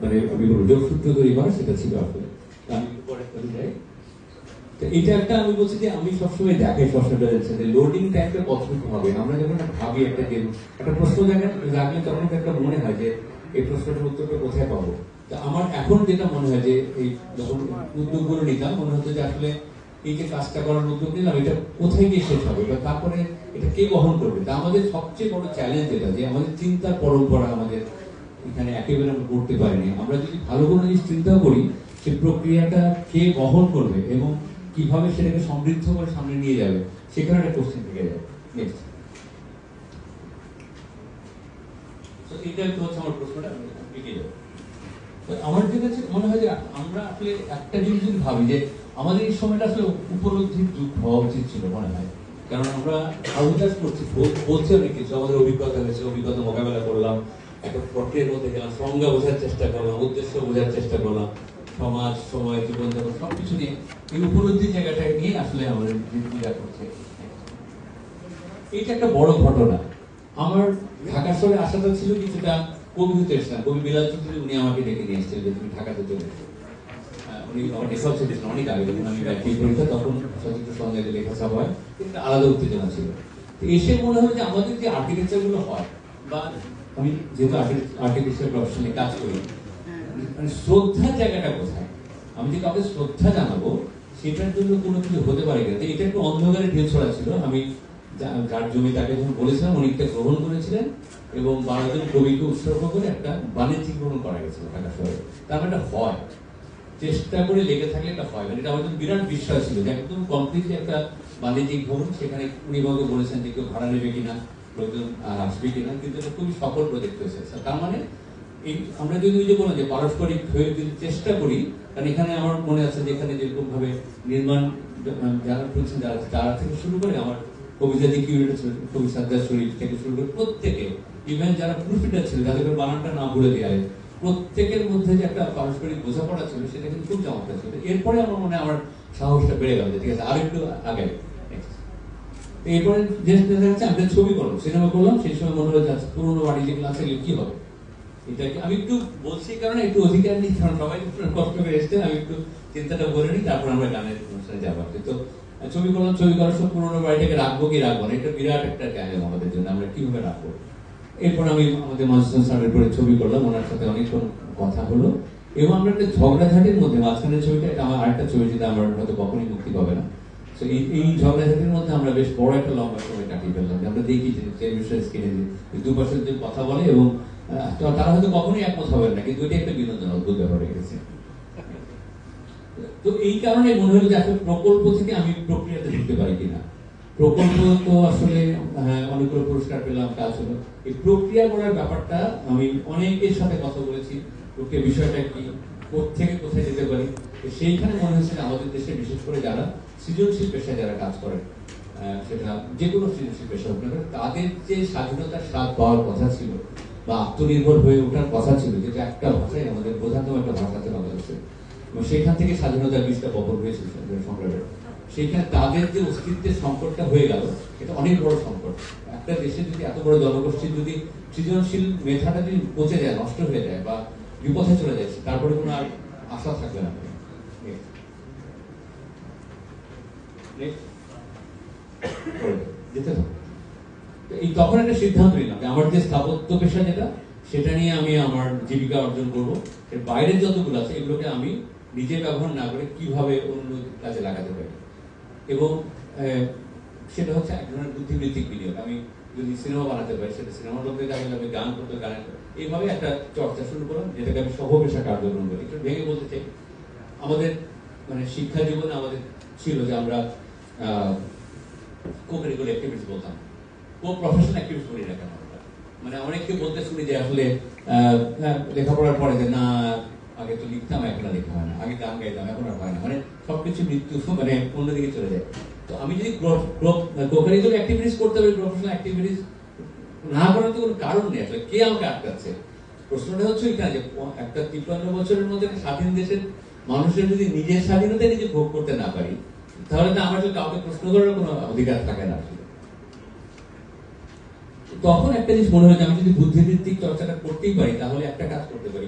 মানে আমি যোগসূত্র তৈরি করা সেটা ছিল আসলে। আমি পরে যাই, তো এটা একটা আমি বলছি যে আমি সবসময় দেখাই প্রশ্নটা হচ্ছে যে লোডিং টাইমটা কতটুকু হবে। আমরা যখন ভাবি একটা প্রশ্ন রাখলে তখন একটা মনে হয় যে এই প্রশ্নটার উত্তরটা কোথায় পাবো। তো আমার এখন যেটা মনে হয় যে এই যখন উদ্যোগগুলো নিতাম মনে হতো যে আসলে এই যে কাজটা করার উদ্যোগ নিলাম এটা কোথায় গিয়ে শেষ হবে বা তারপরে এটা কে বহন করবে। তা আমাদের সবচেয়ে বড় চ্যালেঞ্জ এটা যে আমাদের চিন্তার পরম্পরা আমাদের এখানে একেবারে আমরা করতে পারিনি। আমরা যদি ভালো কোনো জিনিস চিন্তা করি সেই প্রক্রিয়াটা কে বহন করবে এবং কিভাবে সেটাকে সমৃদ্ধ করে সামনে নিয়ে যাবে সেখানে একটা কোশ্চেন থেকে যাবে। নেক্সট, তো এইটা হচ্ছে আমার প্রশ্নটা এগিয়ে যাবে। তো আমার যেটা মনে হয় যে আমরা আসলে একটা জিনিস যদি ভাবি যে আমাদের এই সময়টা আসলে উপলব্ধির যুগ হওয়া উচিত ছিল মনে হয়। কারণ আমরা আউটজাস করছি, বলছি অনেক কিছু, আমাদের অভিজ্ঞতা হয়েছে, অভিজ্ঞতা মোকাবেলা করলাম, একটা প্রক্রিয়ার মধ্যে গেলাম, সংজ্ঞা বোঝার চেষ্টা করলাম, উদ্দেশ্য বোঝার চেষ্টা করলাম, সমাজ, সময়, জীবনযাপন সবকিছু নিয়ে এই উপলব্ধির জায়গাটা নিয়ে আসলে আমাদের পূজা করছে। এইটা একটা বড় ঘটনা। আমার ঢাকা শহরে আসাটা ছিল কিছুটা কবি হতে এসেছিলাম, কবি বিলাল চৌধুরী, উনি আমাকে ডেকে নিয়ে এসেছিলেন যে তুমি ঢাকাতে চলে এসো। উনি আমার লেখা ছিলেন অনেক আগে, যখন আমি ম্যাট্রিক পরীক্ষা তখন সচিত্র সন্ধ্যায় লেখা ছাপা হয়, কিন্তু আলাদা উত্তেজনা ছিল। এসে মনে হয় যে আমাদের যে আর্কিটেকচার গুলো হয়, বা আমি যেহেতু আর্কিটেকচার প্রফেশনে কাজ করি, মানে শ্রদ্ধার জায়গাটা কোথায়, আমি যে কাউকে শ্রদ্ধা জানাবো সেটার জন্য কোনো কিছু হতে পারে কিনা। এটা একটু অন্ধকারে ঢেউ ছড়া ছিল। আমি যার জমি তাকে যখন বলেছিলাম অনেকটা গ্রহণ করেছিলেন এবং 12 জন কবিকে উৎসর্গ করে একটা বাণিজ্যিক ভ্রমণ করা গেছিল ঢাকা শহরে। তার মানে হয়, চেষ্টা করে লেগে থাকলে এটা হয়। মানে এটা আমার বিরাট বিশ্বাস ছিল যে একদম কমপ্লিটলি একটা বাণিজ্যিক ভ্রমণ। সেখানে উনি আমাকে বলেছেন যে কেউ ভাড়া নেবে কিনা, লোকজন আসবে কিনা, কিন্তু এটা খুবই সফল প্রজেক্ট হয়েছে। তার মানে এই আমরা যদি ওই যে বললাম যে পারস্পরিক হয়ে যদি চেষ্টা করি, কারণ এখানে আমার মনে আছে যে এখানে যেরকম ভাবে নির্মাণ যারা করছেন তারা থেকে শুরু করে আমার কবিতাদি কিউরেটর ছিল, কবি সাজ্জাদ শরীফ থেকে শুরু করে প্রত্যেকে, ইভেন যারা প্রুফিটার ছিল যাদের বানানটা না ভুলে দেওয়া হয়, প্রত্যেকের মধ্যে যে একটা পারস্পরিক বোঝাপড়া ছিল সেটা কিন্তু খুব চমৎকার ছিল। এরপরে আমার মনে হয় আমার সাহসটা বেড়ে গেল যে ঠিক আছে আর একটু আগে। এরপরে যে দেখা যাচ্ছে আমরা ছবি করলাম, সিনেমা করলাম, সেই সময় মনে হয় যাচ্ছে পুরোনো বাড়ি যেগুলো আছে কি হবে। এটাকে আমি একটু বলছি কারণ একটু অধিকার নিই, কারণ সবাই কষ্ট করে এসছেন, আমি একটু চিন্তাটা বলে নিই, তারপর আমরা গানের অনুষ্ঠানে যাবো। তো ছবি করলাম, ছবি করার সময় পুরোনো বাড়িটাকে রাখবো কি রাখবো না, এটা বিরাট একটা চ্যালেঞ্জ আমাদের জন্য, আমরা কিভাবে রাখবো। এরপর আমি আমাদের মাজুদ স্যারের পরে ছবি করলাম, ওনার সাথে অনেকক্ষণ কথা হলো এবং আমরা একটা ঝগড়াঝাটির মধ্যে মাঝখানের ছবিটা, এটা আমার আরেকটা ছবি যেটা আমার হয়তো কখনোই মুক্তি পাবে না। তো এই ঝগড়াঝাটির মধ্যে আমরা বেশ বড় একটা লম্বা সময় কাটিয়ে ফেললাম। আমরা দেখি যে বিষয়ে স্ক্রিনে দুপাশের যে কথা বলে এবং তারা হয়তো কখনোই একমত হবে না, কিন্তু এটা একটা বিনোদন অদ্ভুত ব্যাপার হয়ে গেছে। তো এই কারণে মনে হলো যে আসলে প্রকল্প থেকে আমি প্রক্রিয়াতে ঢুকতে পারি কিনা। প্রকল্প তো আসলে অনেকগুলো পুরস্কার পেলাম, কাজ হলো। এই প্রক্রিয়া করার ব্যাপারটা আমি অনেকের সাথে কথা বলেছি, প্রক্রিয়া বিষয়টা কি, থেকে কোথায় যেতে পারি। সেইখানে মনে হয়েছে আমাদের দেশে বিশেষ করে যারা সৃজনশীল পেশায় যারা কাজ করেন, সেটা যে কোনো সৃজনশীল পেশা হোক না কেন, তাদের যে স্বাধীনতার স্বাদ পাওয়ার কথা ছিল বা আত্মনির্ভর হয়ে ওঠার কথা ছিল, যেটা একটা ভাষায় আমাদের বোঝাতেও একটা ভাষাতে বাংলাদেশে, এবং সেখান থেকে স্বাধীনতার বীজটা বপন হয়েছিল সংগ্রামের। সেইখানে তাদের যে অস্তিত্বের সংকটটা হয়ে গেল, এটা অনেক বড় সংকট। একটা দেশে যদি এত বড় জনগোষ্ঠীর যদি সৃজনশীল মেধাটা যদি পচে যায়, নষ্ট হয়ে যায় বা বিপথে চলে যাচ্ছে, তারপরে কোনো আর আশা থাকবে না। যেতে হবে। এই তখন একটা সিদ্ধান্ত নিলাম যে আমার যে স্থাপত্য পেশা যেটা, সেটা নিয়ে আমি আমার জীবিকা অর্জন করবো। এর বাইরের যতগুলো আছে এগুলোকে আমি নিজে ব্যবহার না করে কিভাবে অন্য কাজে লাগাতে পারি, এবং সেটা হচ্ছে এক ধরনের বুদ্ধিবৃত্তিক বিনিয়োগ। আমি যদি সিনেমা বানাতে পারি সেটা সিনেমার মধ্যে দেখা যাবে, গান করতে গান, এইভাবে একটা চর্চা শুরু করলাম, যেটাকে আমি সহপেশা কার্যক্রম করি। একটু ভেঙে বলতে চাই, আমাদের মানে শিক্ষা জীবনে আমাদের ছিল যে আমরা কো-কারিকুলার অ্যাক্টিভিটিস বলতাম, প্রফেশনাল অ্যাক্টিভিটিস করি না কেন আমরা। মানে অনেককে বলতে শুনি যে আসলে লেখাপড়ার পরে যে না আগে তো লিখতাম, এখন আর লেখা হয় না, আগে গান গাইতাম, এখন আর হয় না, মানে সবকিছু মৃত্যু মানে অন্যদিকে চলে যায়। তো আমি যদি কো-কারিকুলার অ্যাক্টিভিটিস করতে পারি, প্রফেশনাল অ্যাক্টিভিটিস না করার তো কোনো কারণ নেই। আসলে কে আমাকে আটকাচ্ছে? প্রশ্নটা হচ্ছে এখানে যে একটা 53 বছরের মধ্যে স্বাধীন দেশের মানুষের যদি নিজের স্বাধীনতা নিজে ভোগ করতে না পারি, তাহলে তো আমার কাউকে প্রশ্ন করার কোনো অধিকার থাকে না। তখন একটা জিনিস মনে হয় যে আমি যদি বুদ্ধিবৃত্তিক চর্চাটা করতেই পারি, তাহলে একটা কাজ করতে পারি।